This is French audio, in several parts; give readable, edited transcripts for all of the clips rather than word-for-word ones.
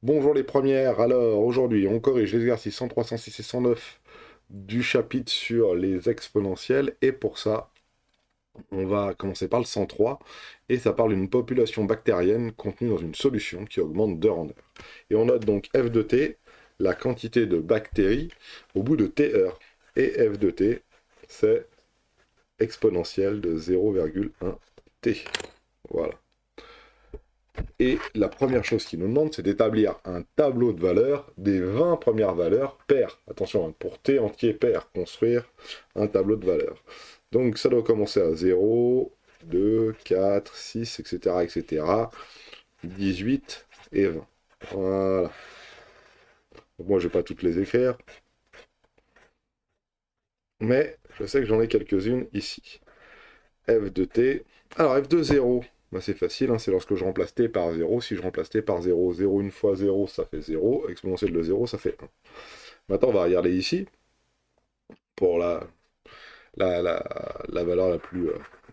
Bonjour les premières, alors aujourd'hui on corrige l'exercice 103, 106 et 109 du chapitre sur les exponentielles et pour ça on va commencer par le 103 et ça parle d'une population bactérienne contenue dans une solution qui augmente d'heure en heure. Et on note donc f de t, la quantité de bactéries au bout de t heures. Et f de t c'est exponentielle de 0,1 t. Voilà. Et la première chose qu'il nous demande, c'est d'établir un tableau de valeurs des 20 premières valeurs paires. Attention, hein, pour t entier pair, construire un tableau de valeurs. Donc ça doit commencer à 0, 2, 4, 6, etc., etc., 18 et 20. Voilà. Donc moi, je ne vais pas toutes les écrire, mais je sais que j'en ai quelques-unes ici. F de t. Alors, f de 0, bah, c'est facile, hein, c'est lorsque je remplace t par 0. Si je remplace t par 0, 0 une fois 0, ça fait 0. Exponentielle de 0, ça fait 1. Maintenant, on va regarder ici, pour la valeur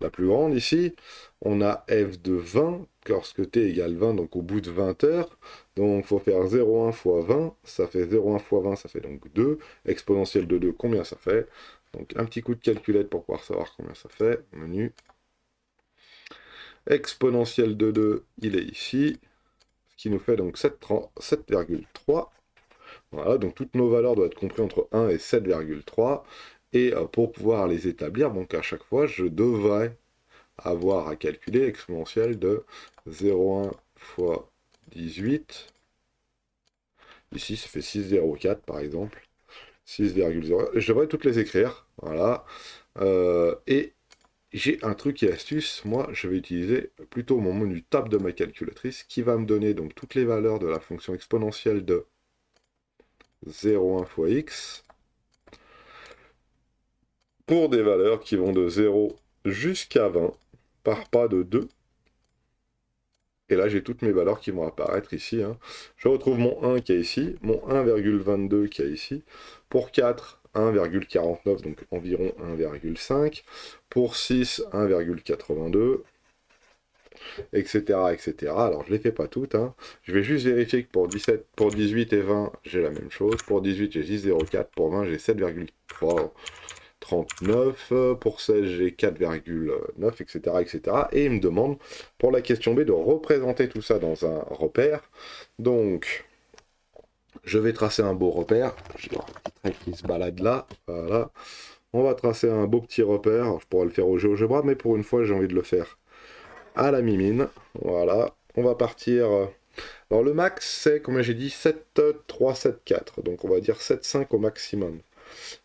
la plus grande ici. On a f de 20, lorsque t égale 20, donc au bout de 20 heures. Donc, il faut faire 0,1 fois 20, ça fait 0,1 fois 20, ça fait donc 2. Exponentielle de 2, combien ça fait? Donc, un petit coup de calculette pour pouvoir savoir combien ça fait. Menu. Exponentielle de 2, il est ici, ce qui nous fait donc 7,3. Voilà, donc toutes nos valeurs doivent être comprises entre 1 et 7,3. Et pour pouvoir les établir, donc à chaque fois, je devrais avoir à calculer exponentielle de 0,1 fois 18. Ici, ça fait 6,04 par exemple. 6,0. Je devrais toutes les écrire. Voilà. Et j'ai un truc et astuce, moi je vais utiliser plutôt mon menu table de ma calculatrice qui va me donner donc toutes les valeurs de la fonction exponentielle de 0,1 fois x pour des valeurs qui vont de 0 jusqu'à 20 par pas de 2. Et là j'ai toutes mes valeurs qui vont apparaître ici, hein. Je retrouve mon 1 qui est ici, mon 1,22 qui est ici, pour 4, 1,49, donc environ 1,5, pour 6, 1,82, etc., etc. Alors, je ne les fais pas toutes, hein. Je vais juste vérifier que pour 17, pour 18 et 20, j'ai la même chose. Pour 18, j'ai 6,04. Pour 20, j'ai 7,39. Pour 16, j'ai 4,9, etc., etc. Et il me demande, pour la question B, de représenter tout ça dans un repère. Donc, je vais tracer un beau repère. J'ai un petit trait qui se balade là. Voilà. On va tracer un beau petit repère. Alors, je pourrais le faire au GeoGebra, mais pour une fois, j'ai envie de le faire à la mimine. Voilà, on va partir. Alors le max, c'est, comme j'ai dit, 7, 3, 7, 4. Donc on va dire 7, 5 au maximum.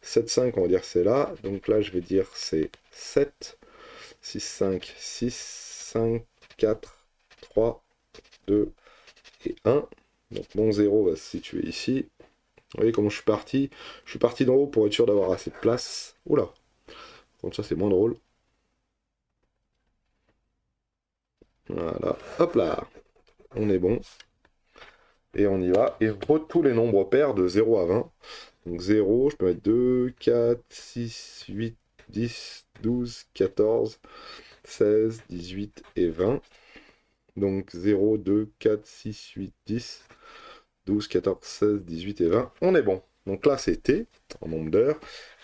7, 5, on va dire c'est là. Donc là, je vais dire c'est 7, 6, 5, 6, 5, 4, 3, 2 et 1. Donc mon 0 va se situer ici. Vous voyez comment je suis parti? Je suis parti d'en haut pour être sûr d'avoir assez de place. Oula, comme ça c'est moins drôle. Voilà, hop là, on est bon. Et on y va. Et tous les nombres pairs de 0 à 20. Donc 0, je peux mettre 2, 4, 6, 8, 10, 12, 14, 16, 18 et 20. Donc 0, 2, 4, 6, 8, 10, 12, 14, 16, 18 et 20. On est bon. Donc là, c'est t, en nombre d'heures.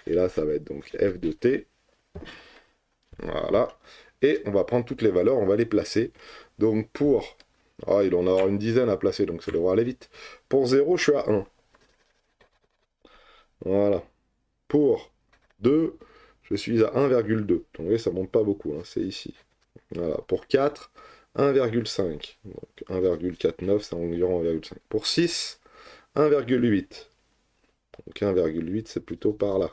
Et là, ça va être donc f de t. Voilà. Et on va prendre toutes les valeurs, on va les placer. Donc pour... Ah, il en aura une dizaine à placer, donc ça devrait aller vite. Pour 0, je suis à 1. Voilà. Pour 2, je suis à 1,2. Donc vous voyez, ça monte pas beaucoup, hein, c'est ici. Voilà. Pour 4, 1,5. Donc 1,49, c'est environ 1,5. Pour 6, 1,8. Donc 1,8, c'est plutôt par là.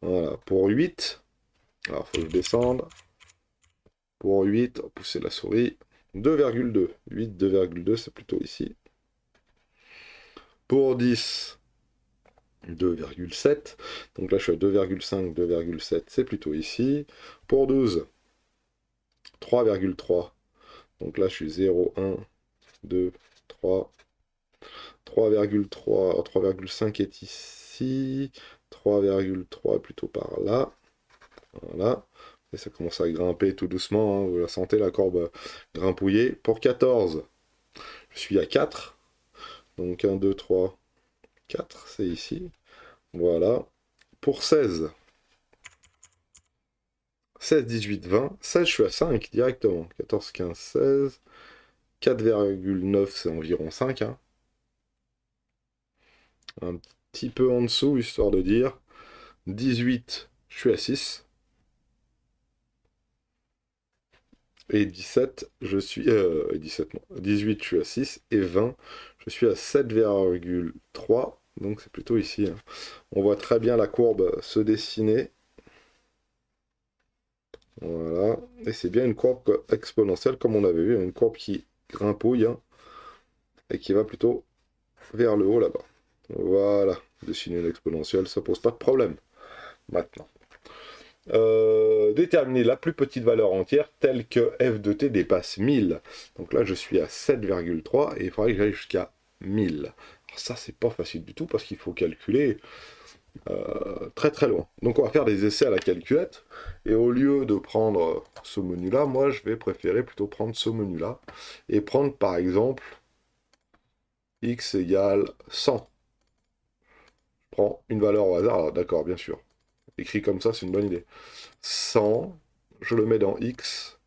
Voilà. Pour 8, alors il faut que je descende. Pour 8, on va pousser la souris. 2,2. 8, 2,2, c'est plutôt ici. Pour 10, 2,7. Donc là, je suis à 2,5, 2,7, c'est plutôt ici. Pour 12, 3,3. Donc là, je suis 0, 1, 2, 3. 3,3, 3,5 est ici. 3,3 plutôt par là. Voilà. Et ça commence à grimper tout doucement, hein. Vous la sentez, la courbe grimpouiller. Pour 14, je suis à 4. Donc 1, 2, 3, 4, c'est ici. Voilà. Pour 16, 16, 18, 20. 16, je suis à 5 directement. 14, 15, 16. 4,9, c'est environ 5. Hein. Un petit peu en dessous, histoire de dire. 18, je suis à 6. Et 17, je suis... 17, non. 18, je suis à 6. Et 20, je suis à 7,3. Donc c'est plutôt ici. Hein. On voit très bien la courbe se dessiner. Voilà. Et c'est bien une courbe exponentielle, comme on avait vu. Une courbe qui grimpouille. Hein, et qui va plutôt vers le haut là-bas. Voilà. Dessiner l'exponentielle, ça pose pas de problème. Maintenant. Déterminer la plus petite valeur entière telle que f de t dépasse 1000. Donc là, je suis à 7,3 et il faudrait que j'aille jusqu'à 1000. Alors ça, c'est pas facile du tout parce qu'il faut calculer très très loin. Donc on va faire des essais à la calculette. Et au lieu de prendre ce menu-là, moi, je vais préférer plutôt prendre ce menu-là et prendre par exemple x égale 100. Je prends une valeur au hasard, d'accord, bien sûr. Écrit comme ça, c'est une bonne idée. 100, je le mets dans x,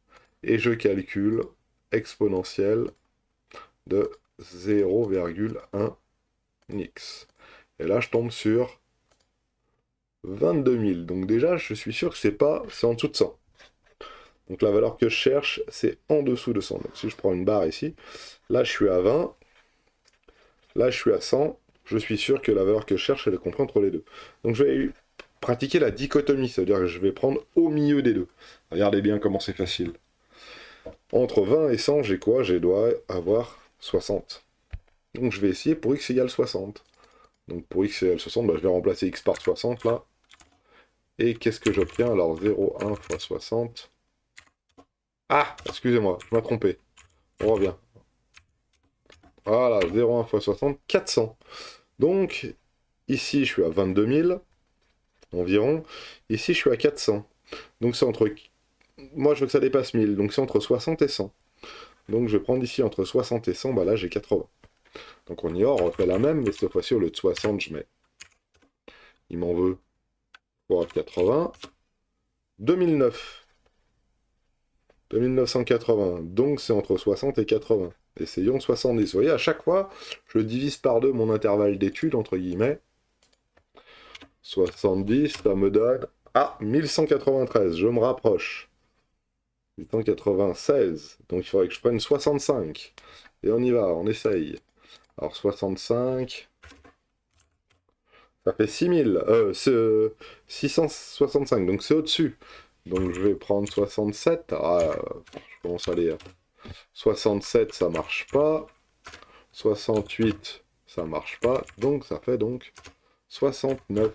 et je calcule exponentielle de 0,1 x. Et là, je tombe sur 22 000. Donc déjà, je suis sûr que c'est en dessous de 100. Donc la valeur que je cherche, c'est en dessous de 100. Donc si je prends une barre ici, là, je suis à 20. Là, je suis à 100. Je suis sûr que la valeur que je cherche, elle est comprise entre les deux. Donc je vais pratiquer la dichotomie, c'est-à-dire que je vais prendre au milieu des deux. Regardez bien comment c'est facile. Entre 20 et 100, j'ai quoi? Je dois avoir 60. Donc je vais essayer pour x égale 60. Donc pour x égale 60, bah, je vais remplacer x par 60 là. Et qu'est-ce que j'obtiens? Alors 0,1 fois 60. Ah, excusez-moi, je m'ai trompé. On revient. Voilà, 0,1 fois 60, 400. Donc ici je suis à 22 000 environ. Ici je suis à 400. Donc c'est entre... Moi je veux que ça dépasse 1000, donc c'est entre 60 et 100. Donc je vais prendre ici entre 60 et 100, bah là j'ai 80. Donc on y va, on refait la même, mais cette fois-ci au lieu de 60, je mets... Il m'en veut pour 80. 2009. 2980. Donc c'est entre 60 et 80. Essayons 70. Vous voyez, à chaque fois, je divise par deux mon intervalle d'études, entre guillemets. 70, ça me donne... Ah, 1193, je me rapproche. 1196. Donc il faudrait que je prenne 65. Et on y va, on essaye. Alors 65... Ça fait 6000. C'est 665, donc c'est au-dessus. Donc je vais prendre 67. Ah, je commence à lire. 67, ça marche pas. 68, ça marche pas. Donc ça fait donc 69.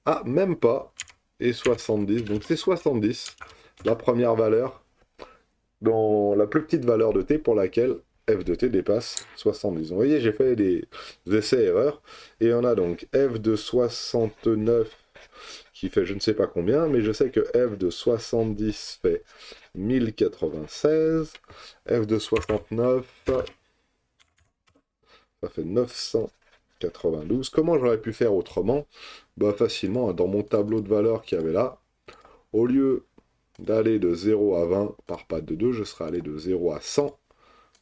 Ah, même pas. Et 70. Donc c'est 70. La première valeur. Dans la plus petite valeur de t pour laquelle f de t dépasse 70. Vous voyez, j'ai fait des essais-erreurs. Et on a donc f de 69 qui fait je ne sais pas combien, mais je sais que f de 70 fait 1096, f de 69, ça fait 992. Comment j'aurais pu faire autrement? Bah facilement, dans mon tableau de valeurs qu'il y avait là, au lieu d'aller de 0 à 20 par pas de 2, je serais allé de 0 à 100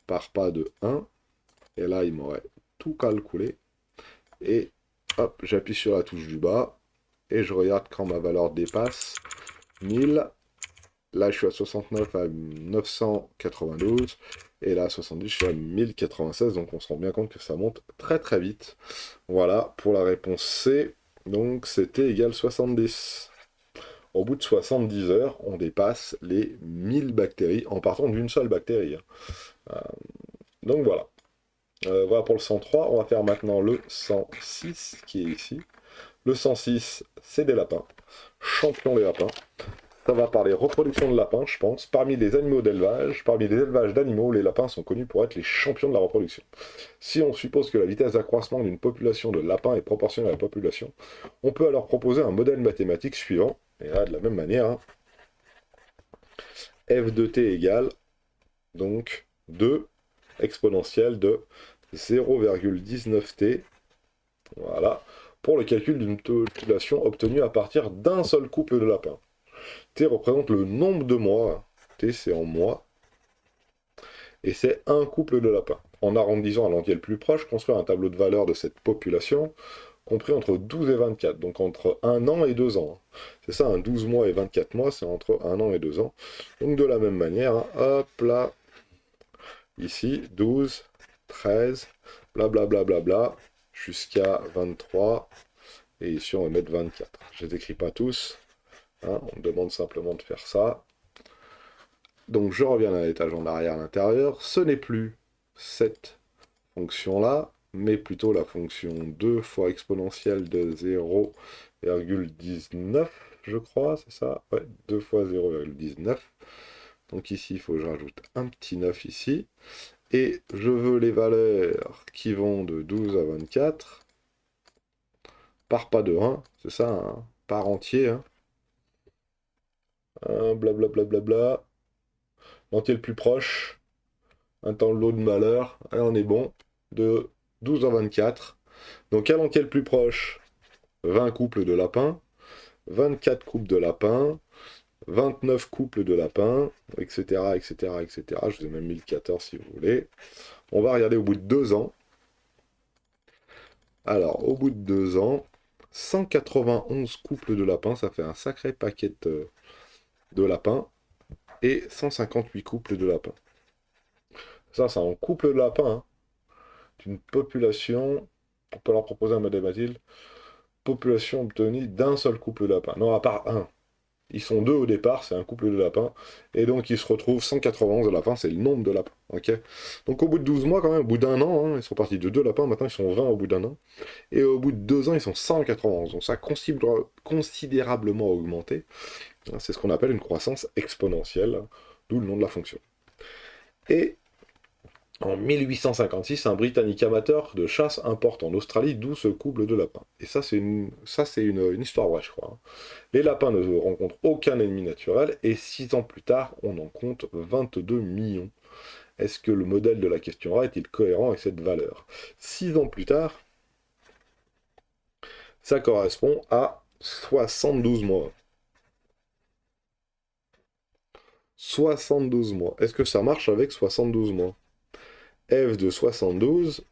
par pas de 1, et là il m'aurait tout calculé, et hop, j'appuie sur la touche du bas, et je regarde quand ma valeur dépasse 1000. Là, je suis à 69 à 992. Et là, à 70, je suis à 1096. Donc, on se rend bien compte que ça monte très très vite. Voilà, pour la réponse C. Donc, c'était égal 70. Au bout de 70 heures, on dépasse les 1000 bactéries en partant d'une seule bactérie. Donc, voilà. Voilà pour le 103. On va faire maintenant le 106 qui est ici. Le 106, c'est des lapins. Champion des lapins. Ça va parler reproduction de lapins, je pense. Parmi les animaux d'élevage, parmi les élevages d'animaux, les lapins sont connus pour être les champions de la reproduction. Si on suppose que la vitesse d'accroissement d'une population de lapins est proportionnelle à la population, on peut alors proposer un modèle mathématique suivant, et là de la même manière, hein, f de t égale donc 2 exponentielle de 0,19T, voilà, pour le calcul d'une population obtenue à partir d'un seul couple de lapins. T représente le nombre de mois, T c'est en mois, et c'est un couple de lapins. En arrondissant à l'entier le plus proche, construire un tableau de valeur de cette population, compris entre 12 et 24, donc entre 1 an et 2 ans. C'est ça, 12 mois et 24 mois, c'est entre 1 an et 2 ans. Donc de la même manière, hein, hop là, ici, 12, 13, blablabla, bla, bla, bla, jusqu'à 23, et ici on va mettre 24. Je ne les écris pas tous, hein, on me demande simplement de faire ça. Donc je reviens à l'étage en arrière à l'intérieur, ce n'est plus cette fonction-là, mais plutôt la fonction 2 fois exponentielle de 0,19, je crois, c'est ça? Ouais, 2 fois 0,19. Donc ici, il faut que je rajoute un petit 9 ici. Et je veux les valeurs qui vont de 12 à 24, par pas de 1, c'est ça, hein, par entier, hein. Blablabla, bla, bla, bla. L'entier le plus proche, un temps lot de malheur, et on est bon, de 12 à 24. Donc à l'entier le plus proche, 20 couples de lapins, 24 couples de lapins, 29 couples de lapins, etc., etc., etc. Je vous ai même mis le 14 si vous voulez. On va regarder au bout de 2 ans. Alors, au bout de 2 ans, 191 couples de lapins, ça fait un sacré paquet de lapins, et 158 couples de lapins. Ça, c'est un couple de lapins, hein. D'une population, on peut leur proposer un modèle Mathilde, population obtenue d'un seul couple de lapins. Non, à part un. Ils sont deux au départ, c'est un couple de lapins. Et donc ils se retrouvent 191 à la fin, c'est le nombre de lapins. Ok. Donc au bout de 12 mois, quand même, au bout d'un an, hein, ils sont partis de 2 lapins, maintenant ils sont 20 au bout d'un an. Et au bout de 2 ans, ils sont 191. Donc ça a considérablement augmenté. C'est ce qu'on appelle une croissance exponentielle, d'où le nom de la fonction. Et en 1856, un Britannique amateur de chasse importe en Australie 12 couples de lapins. Et ça, c'est une histoire vraie, je crois, hein. Les lapins ne rencontrent aucun ennemi naturel, et 6 ans plus tard, on en compte 22 millions. Est-ce que le modèle de la question A est-il cohérent avec cette valeur? 6 ans plus tard, ça correspond à 72 mois. 72 mois. Est-ce que ça marche avec 72 mois? F de 72,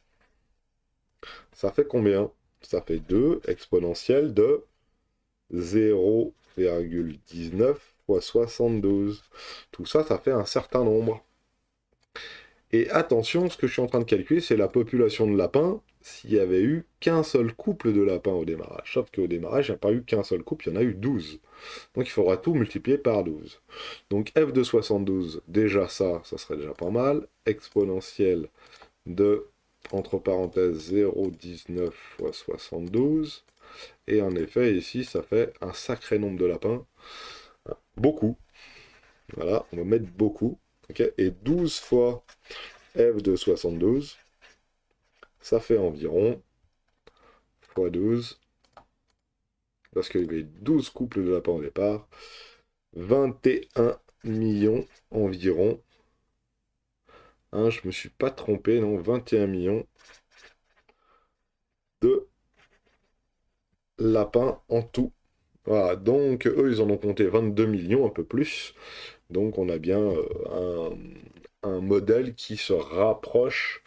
ça fait combien? Ça fait 2 exponentielle de 0,19 fois 72. Tout ça, ça fait un certain nombre. Et attention, ce que je suis en train de calculer, c'est la population de lapins s'il n'y avait eu qu'un seul couple de lapins au démarrage. Sauf qu'au démarrage, il n'y a pas eu qu'un seul couple, il y en a eu 12. Donc il faudra tout multiplier par 12. Donc f de 72, déjà ça serait déjà pas mal. Exponentielle de, entre parenthèses, 0,19 fois 72. Et en effet, ici, ça fait un sacré nombre de lapins. Beaucoup. Voilà, on va mettre beaucoup. Okay. Et 12 fois f de 72, ça fait environ, fois 12, parce qu'il y avait 12 couples de lapins au départ, 21 millions environ. Hein, je me suis pas trompé, non, 21 millions de lapins en tout. Voilà, donc eux, ils en ont compté 22 millions, un peu plus. Donc on a bien un modèle qui se rapproche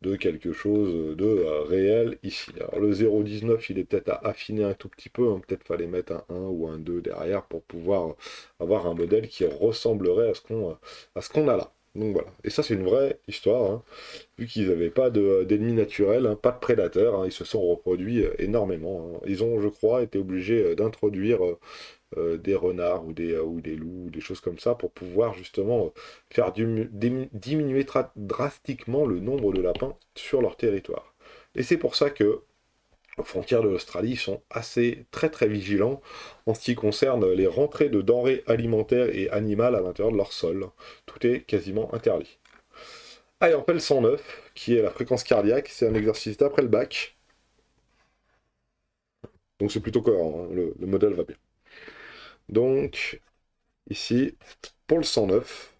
de quelque chose de réel ici. Alors le 0,19, il est peut-être à affiner un tout petit peu, hein. Peut-être fallait mettre un 1 ou un 2 derrière pour pouvoir avoir un modèle qui ressemblerait à ce qu'on a là. Donc voilà. Et ça, c'est une vraie histoire, hein. Vu qu'ils n'avaient pas d'ennemis naturels, hein, pas de prédateurs, hein, ils se sont reproduits énormément, hein. Ils ont, je crois, été obligés d'introduire des renards ou des loups, ou des choses comme ça, pour pouvoir justement faire diminuer drastiquement le nombre de lapins sur leur territoire. Et c'est pour ça que aux frontières de l'Australie, ils sont très très vigilants en ce qui concerne les rentrées de denrées alimentaires et animales à l'intérieur de leur sol. Tout est quasiment interdit. Allez, on fait le 109, qui est la fréquence cardiaque. C'est un exercice d'après le bac. Donc c'est plutôt cohérent, hein, le modèle va bien. Donc, ici, pour le 109,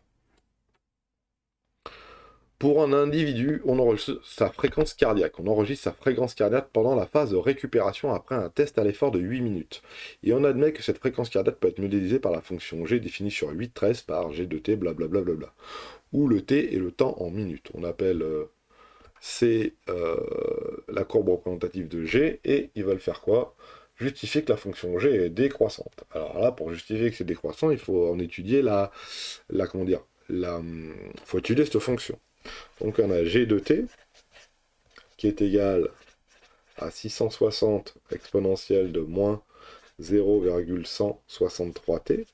Pour un individu, on enregistre sa fréquence cardiaque. On enregistre sa fréquence cardiaque pendant la phase de récupération après un test à l'effort de 8 minutes. Et on admet que cette fréquence cardiaque peut être modélisée par la fonction G définie sur 8,13 par G de T, blablabla, où le T est le temps en minutes. On appelle C la courbe représentative de G, et ils veulent faire quoi? Justifier que la fonction G est décroissante. Alors là, pour justifier que c'est décroissant, il faut en étudier comment dire, faut étudier cette fonction. Donc on a G de T, qui est égal à 660 exponentielle de moins 0,163t.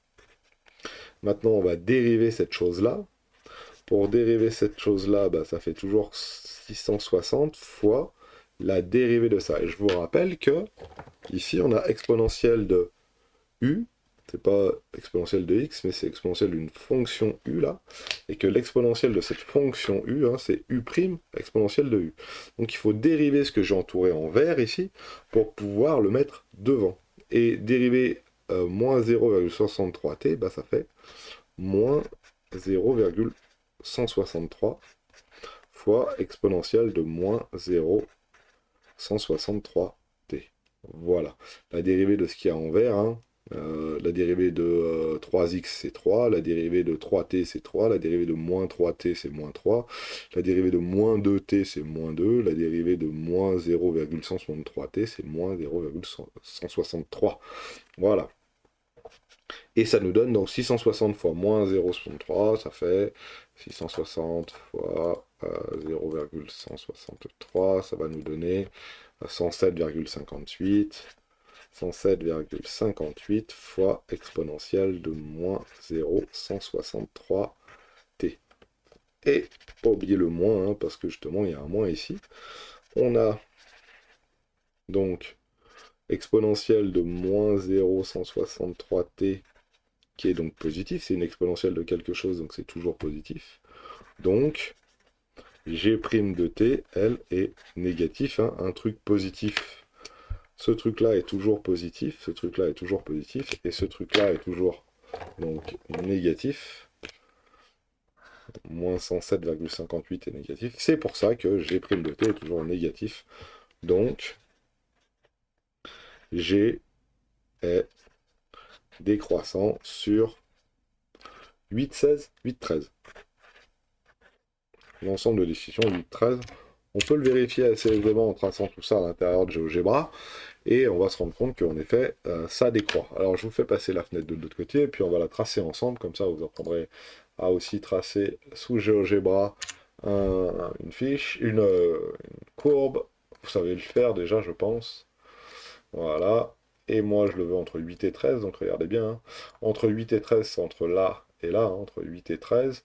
Maintenant, on va dériver cette chose-là. Pour dériver cette chose-là, bah, ça fait toujours 660 fois la dérivée de ça. Et je vous rappelle que ici, on a exponentielle de u, c'est pas exponentielle de x, mais c'est exponentielle d'une fonction u là, et que l'exponentielle de cette fonction u, hein, c'est u' exponentielle de u. Donc il faut dériver ce que j'ai entouré en vert ici, pour pouvoir le mettre devant. Et dériver moins 0,63t, bah, ça fait moins 0,163 fois exponentielle de moins 0,163t. Voilà. La dérivée de ce qu'il y a en vert, hein, la dérivée de 3x c'est 3, la dérivée de 3t c'est 3, la dérivée de moins 3t c'est moins 3, la dérivée de moins 2t c'est moins 2, la dérivée de moins 0,163t c'est moins 0,163. Voilà. Et ça nous donne donc 660 fois moins 0,63, ça fait 660 fois 0,163, ça va nous donner 107,58. 107,58 fois exponentielle de moins 0,163t. Et pas oublier le moins, hein, parce que justement il y a un moins ici. On a donc exponentielle de moins 0,163t qui est donc positif, c'est une exponentielle de quelque chose, donc c'est toujours positif. Donc, G' de t, elle, est négatif, hein, un truc positif. Ce truc-là est toujours positif, ce truc-là est toujours positif, et ce truc-là est toujours donc négatif. Moins 107,58 est négatif. C'est pour ça que G' de t est toujours négatif. Donc, G est décroissant sur 8,16, 8,13. L'ensemble de décisions 8,13. On peut le vérifier assez aisément en traçant tout ça à l'intérieur de GeoGebra, et on va se rendre compte qu'en effet, ça décroît. Alors je vous fais passer la fenêtre de l'autre côté, et puis on va la tracer ensemble, comme ça vous apprendrez à aussi tracer sous GeoGebra une fiche, une courbe. Vous savez le faire déjà, je pense. Voilà. Et moi, je le veux entre 8 et 13, donc regardez bien. Hein. Entre 8 et 13, c'est entre là et là, hein, entre 8 et 13.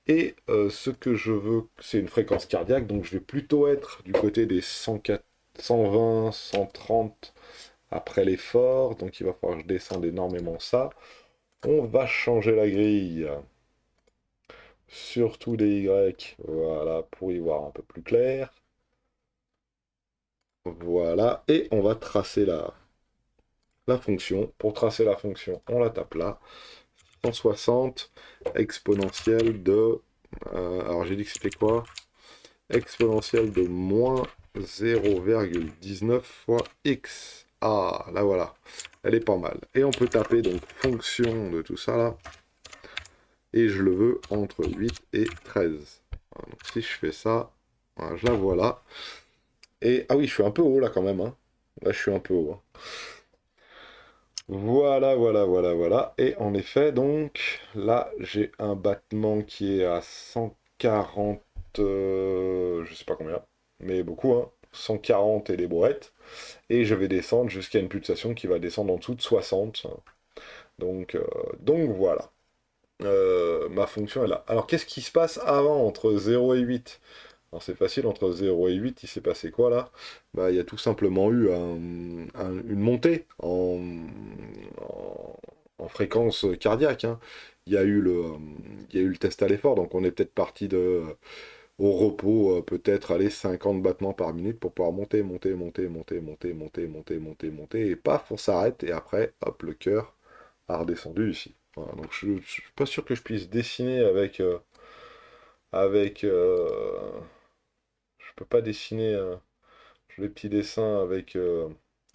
Et ce que je veux, c'est une fréquence cardiaque, donc je vais plutôt être du côté des 104, 120, 130 après l'effort, donc il va falloir que je descende énormément ça. On va changer la grille, surtout des Y, voilà, pour y voir un peu plus clair. Voilà, et on va tracer la fonction. Pour tracer la fonction, on la tape là. 160 exponentielle de... alors j'ai dit que c'était quoi? Exponentielle de moins 0,19 fois x. Ah, là voilà. Elle est pas mal. Et on peut taper donc fonction de tout ça là. Et je le veux entre 8 et 13. Voilà, donc si je fais ça, voilà, je la vois là. Et ah oui, je suis un peu haut là quand même. Hein. Là, je suis un peu haut. Hein. Voilà, voilà, voilà, voilà. Et en effet, donc, là, j'ai un battement qui est à 140, je sais pas combien, mais beaucoup, hein. 140 et des brouettes. Et je vais descendre jusqu'à une pulsation qui va descendre en dessous de 60. Donc, donc voilà. Ma fonction est là. Alors, qu'est-ce qui se passe avant, entre 0 et 8? Alors c'est facile, entre 0 et 8, il s'est passé quoi là? Bah, il y a tout simplement eu une montée en fréquence cardiaque. Hein. Il y a eu le test à l'effort, donc on est peut-être parti au repos, peut-être aller 50 battements par minute pour pouvoir monter, monter, monter, monter, monter, monter, monter, monter, monter, et paf, on s'arrête, et après, hop, le cœur a redescendu ici. Voilà, donc je suis pas sûr que je puisse dessiner avec avec... je peux pas dessiner les petits dessins avec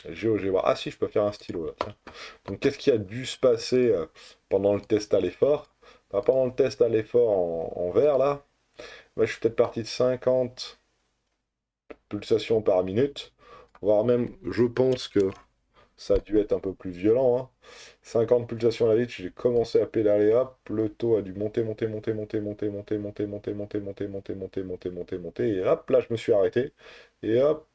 GeoGebra. Ah si, je peux faire un stylo là, tiens. Donc qu'est-ce qui a dû se passer pendant le test à l'effort? Bah, pendant le test à l'effort en vert là, bah, je suis peut-être parti de 50 pulsations par minute, voire même, je pense que ça a dû être un peu plus violent, hein. 50 pulsations à la litre, j'ai commencé à pédaler, hop, le taux a dû monter, monter, monter, monter, monter, monter, monter, monter, monter, monter, monter, monter, monter, monter, monter, et hop, là je me suis arrêté, et hop,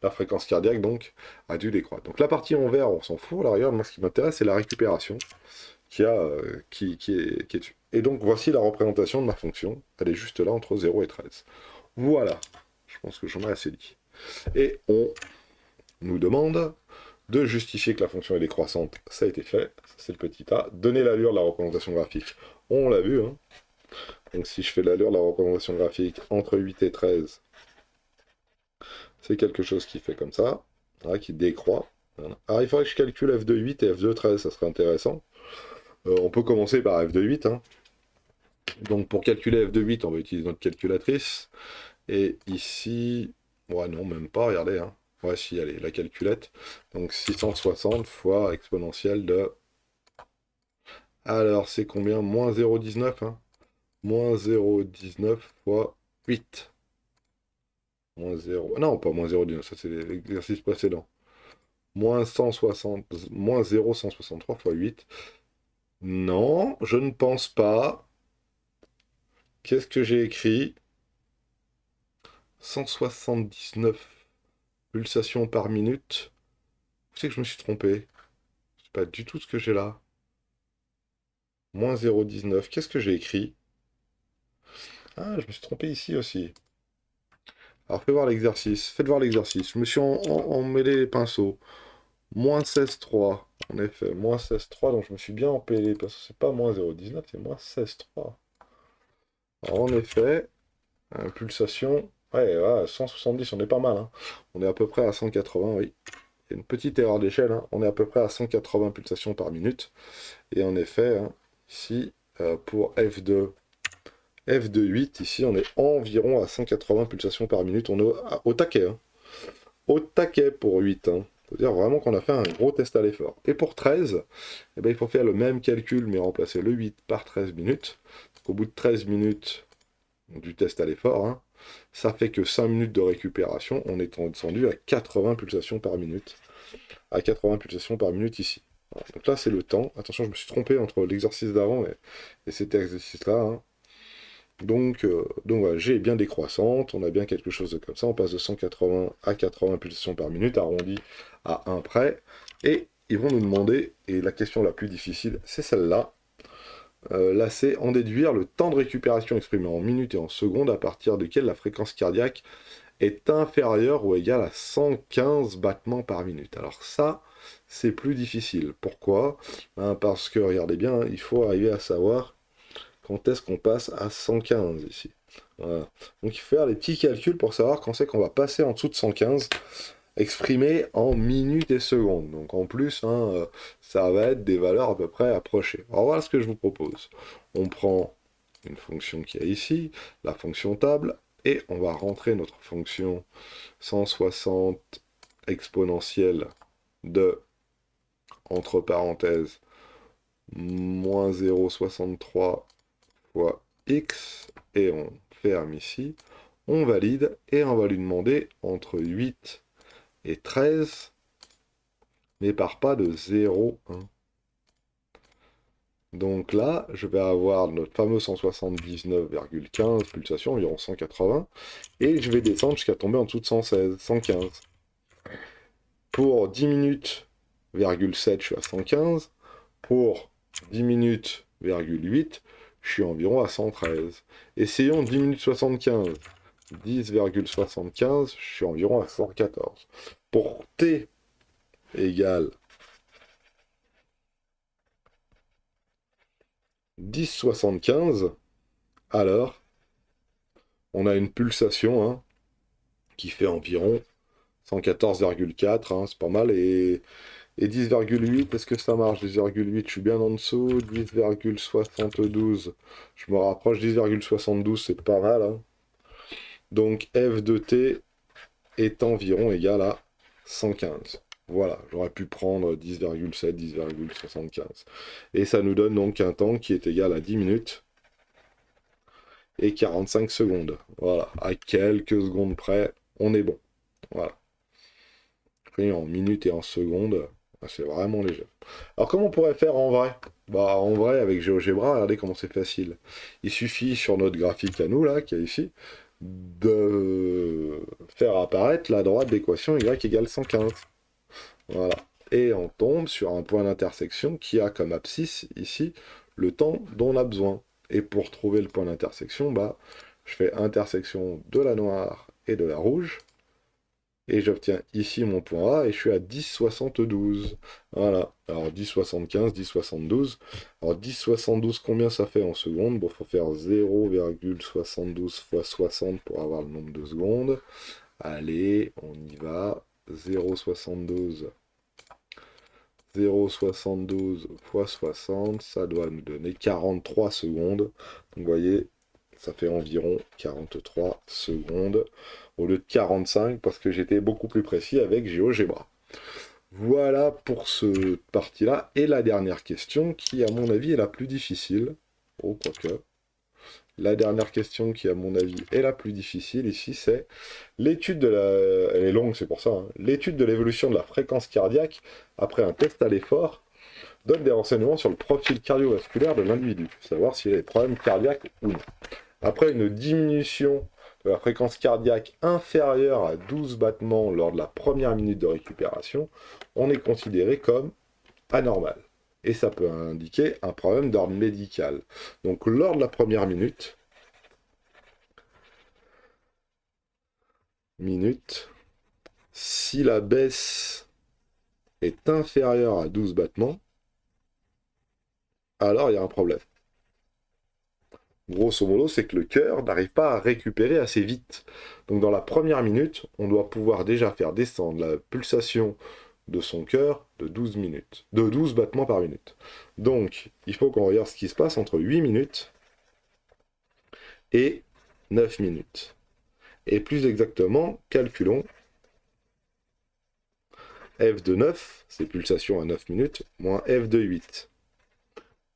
la fréquence cardiaque donc a dû décroître. Donc la partie en vert, on s'en fout, là regarde, moi ce qui m'intéresse c'est la récupération qui est dessus. Et donc voici la représentation de ma fonction, elle est juste là entre 0 et 13. Voilà, je pense que j'en ai assez dit. Et on nous demande de justifier que la fonction est décroissante, ça a été fait, c'est le petit a. Donner l'allure de la représentation graphique, on l'a vu, hein. Donc si je fais l'allure de la représentation graphique entre 8 et 13, c'est quelque chose qui fait comme ça, voilà, qui décroît. Voilà. Alors il faudrait que je calcule f de 8 et f de 13, ça serait intéressant. On peut commencer par f de 8, hein. Donc pour calculer f de 8, on va utiliser notre calculatrice. Et ici, ouais non, même pas, regardez, hein. Ouais, si, allez, la calculette. Donc 660 fois exponentielle de... Alors, c'est combien? Moins 0,19, hein. Moins 0,19 fois 8. Moins 0... Non, pas moins 0,19, ça c'est l'exercice précédent. Moins 160... Moins 0,163 fois 8. Non, je ne pense pas. Qu'est-ce que j'ai écrit? 179 pulsations par minute. Où c'est que je me suis trompé? C'est pas du tout ce que j'ai là. Moins 0,19. Qu'est-ce que j'ai écrit? Ah, je me suis trompé ici aussi. Alors, fais voir l'exercice. Faites voir l'exercice. Je me suis emmêlé les pinceaux. Moins 16,3. En effet, moins 16,3. Donc, je me suis bien emmêlé. Parce que c'est pas moins 0,19, c'est moins 16,3. Alors, en effet, pulsation. Ouais, ouais, 170, on est pas mal, hein. On est à peu près à 180, oui. Il y a une petite erreur d'échelle, hein. On est à peu près à 180 pulsations par minute. Et en effet, hein, ici, pour F de 8, ici, on est environ à 180 pulsations par minute. On est au taquet, hein. Au taquet pour 8, hein. Faut dire vraiment qu'on a fait un gros test à l'effort. Et pour 13, eh ben, il faut faire le même calcul, mais remplacer le 8 par 13 minutes. Donc, au bout de 13 minutes du test à l'effort, hein, ça fait que 5 minutes de récupération. On est descendu à 80 pulsations par minute. À 80 pulsations par minute ici. Voilà. Donc là, c'est le temps. Attention, je me suis trompé entre l'exercice d'avant et cet exercice-là, hein. Donc voilà, G est bien décroissante, on a bien quelque chose de comme ça, on passe de 180 à 80 pulsations par minute, arrondi à 1 près, et ils vont nous demander, et la question la plus difficile, c'est celle-là, là c'est en déduire le temps de récupération exprimé en minutes et en secondes à partir duquel la fréquence cardiaque est inférieure ou égale à 115 battements par minute. Alors ça, c'est plus difficile. Pourquoi? Parce que, regardez bien, il faut arriver à savoir quand est-ce qu'on passe à 115 ici. Voilà. Donc il faut faire les petits calculs pour savoir quand c'est qu'on va passer en dessous de 115, exprimé en minutes et secondes. Donc en plus, hein, ça va être des valeurs à peu près approchées. Alors voilà ce que je vous propose. On prend une fonction qui est ici, la fonction table, et on va rentrer notre fonction 160 exponentielle de, entre parenthèses, moins 0,63 fois x, et on ferme ici, on valide, et on va lui demander entre 8 et 13, mais par pas de 0,1. Donc là, je vais avoir notre fameux 179,15 pulsations, environ 180, et je vais descendre jusqu'à tomber en dessous de 116, 115. Pour 10 minutes, 7, je suis à 115. Pour 10 minutes, 8, je suis environ à 113. Essayons 10 minutes 75. 10,75, je suis environ à 114. Pour t égale 10,75, alors on a une pulsation, hein, qui fait environ 114,4, hein, c'est pas mal, et Et 10,8, est-ce que ça marche? 10,8, je suis bien en dessous. 10,72, je me rapproche. 10,72, c'est pas mal, hein. Donc f de t est environ égal à 115. Voilà, j'aurais pu prendre 10,7, 10,75. Et ça nous donne donc un temps qui est égal à 10 minutes et 45 secondes. Voilà, à quelques secondes près, on est bon. Voilà. Pris en minutes et en secondes, c'est vraiment léger. Alors comment on pourrait faire en vrai? Bah en vrai, avec GeoGebra, regardez comment c'est facile. Il suffit sur notre graphique à nous, là, qui est ici, de faire apparaître la droite d'équation y égale 115. Voilà. Et on tombe sur un point d'intersection qui a comme abscisse, ici, le temps dont on a besoin. Et pour trouver le point d'intersection, bah, je fais intersection de la noire et de la rouge. Et j'obtiens ici mon point A et je suis à 10,72. Voilà. Alors 10,75, 10,72. Alors 10,72, combien ça fait en secondes? Bon, il faut faire 0,72 fois 60 pour avoir le nombre de secondes. Allez, on y va. 0,72. 0,72 fois 60, ça doit nous donner 43 secondes. Donc vous voyez, ça fait environ 43 secondes au lieu de 45 parce que j'étais beaucoup plus précis avec GeoGebra. Voilà pour ce partie-là. Et la dernière question qui, à mon avis, est la plus difficile. Oh, quoique. La dernière question qui, à mon avis, est la plus difficile ici, c'est l'étude de la... Elle est longue, c'est pour ça. Hein. L'étude de l'évolution de la fréquence cardiaque après un test à l'effort donne des renseignements sur le profil cardiovasculaire de l'individu, savoir s'il a des problèmes cardiaques ou non. Après une diminution de la fréquence cardiaque inférieure à 12 battements lors de la première minute de récupération, on est considéré comme anormal. Et ça peut indiquer un problème d'ordre médical. Donc lors de la première minute, si la baisse est inférieure à 12 battements, alors il y a un problème. Grosso modo, c'est que le cœur n'arrive pas à récupérer assez vite. Donc dans la première minute, on doit pouvoir déjà faire descendre la pulsation de son cœur de 12 minutes, de 12 battements par minute. Donc, il faut qu'on regarde ce qui se passe entre 8 minutes et 9 minutes. Et plus exactement, calculons f de 9, c'est pulsation à 9 minutes, moins f de 8.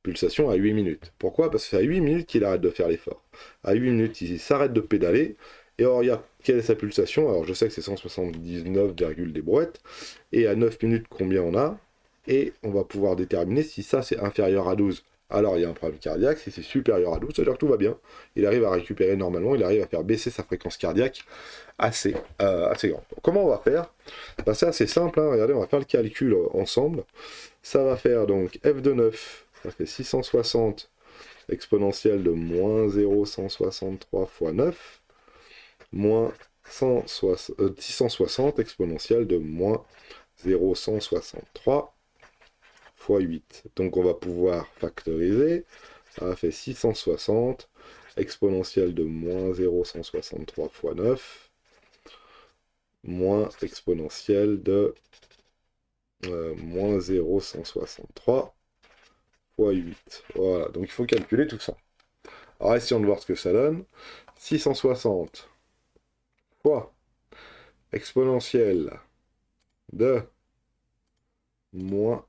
Pulsation à 8 minutes. Pourquoi? Parce que c'est à 8 minutes qu'il arrête de faire l'effort. À 8 minutes, il s'arrête de pédaler, et on regarde quelle est sa pulsation. Alors je sais que c'est 179, des brouettes, et à 9 minutes, combien on a? Et on va pouvoir déterminer si ça c'est inférieur à 12. Alors il y a un problème cardiaque, si c'est supérieur à 12, ça veut dire que tout va bien. Il arrive à récupérer normalement, il arrive à faire baisser sa fréquence cardiaque assez grande. Donc, comment on va faire? Ben, c'est assez simple, hein. Regardez, on va faire le calcul ensemble. Ça va faire donc f de 9, ça fait 660 exponentielle de moins 0,163 fois 9, moins 660 exponentielle de moins 0,163 fois 8. Donc on va pouvoir factoriser. Ça fait 660 exponentielle de moins 0,163 fois 9, moins exponentielle de moins 0,163 fois 8. Voilà, donc il faut calculer tout ça. Alors essayons de voir ce que ça donne. 660 fois exponentielle de moins...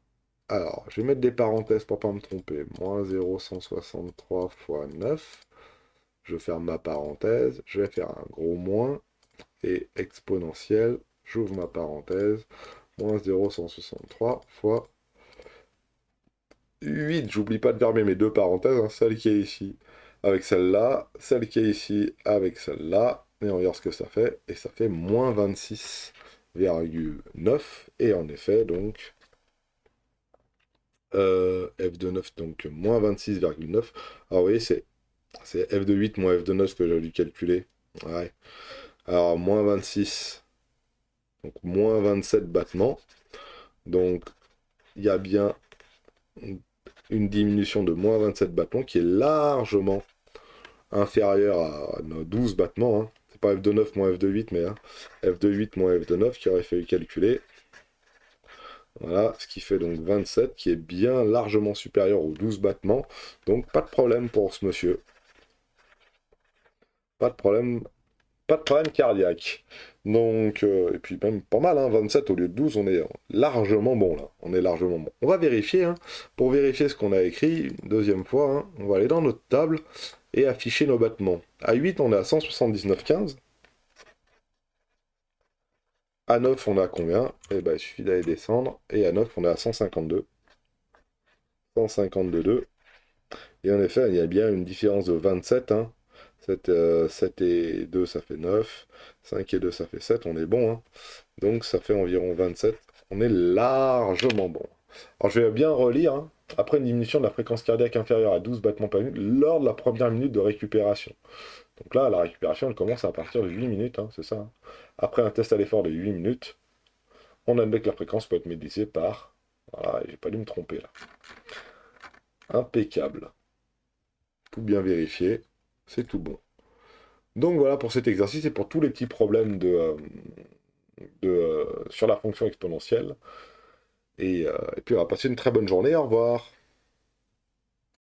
Alors, je vais mettre des parenthèses pour pas me tromper. Moins 0,163 fois 9. Je ferme ma parenthèse. Je vais faire un gros moins. Et exponentielle, j'ouvre ma parenthèse. Moins 0,163 fois 8. J'oublie pas de fermer mes deux parenthèses. Hein, celle qui est ici avec celle-là. Celle qui est ici avec celle-là. Et on regarde ce que ça fait. Et ça fait moins 26,9. Et en effet, donc... f de 9, donc moins 26,9. Alors, vous voyez, c'est f de 8 moins f de 9 que j'ai dû calculer. Ouais. Alors, moins 26, donc moins 27 battements. Donc, il y a bien une diminution de moins 27 battements qui est largement inférieure à nos 12 battements. Hein. C'est pas f de 9 moins f de 8, mais hein, f de 8 moins f de 9 qui aurait fallu calculer. Voilà, ce qui fait donc 27, qui est bien largement supérieur aux 12 battements. Donc pas de problème pour ce monsieur. Pas de problème, pas de problème cardiaque. Donc, et puis même pas mal, hein, 27 au lieu de 12, on est largement bon là. On est largement bon. On va vérifier, hein, pour vérifier ce qu'on a écrit, une deuxième fois, hein, on va aller dans notre table et afficher nos battements. À 8, on est à 179,15. À 9, on est à combien? Eh ben, il suffit d'aller descendre. Et à 9, on est à 152. 152,2. Et en effet, il y a bien une différence de 27. Hein. 7 et 2, ça fait 9. 5 et 2, ça fait 7. On est bon. Hein. Donc ça fait environ 27. On est largement bon. Alors je vais bien relire. Hein. Après une diminution de la fréquence cardiaque inférieure à 12 battements par minute lors de la première minute de récupération. Donc là, la récupération, elle commence à partir de 8 minutes. Hein, c'est ça. Hein. Après un test à l'effort de 8 minutes, on admet que la fréquence peut être médicisée par... Voilà, j'ai pas dû me tromper là. Impeccable. Tout bien vérifié. C'est tout bon. Donc voilà pour cet exercice et pour tous les petits problèmes sur la fonction exponentielle. Et puis on va passer une très bonne journée. Au revoir.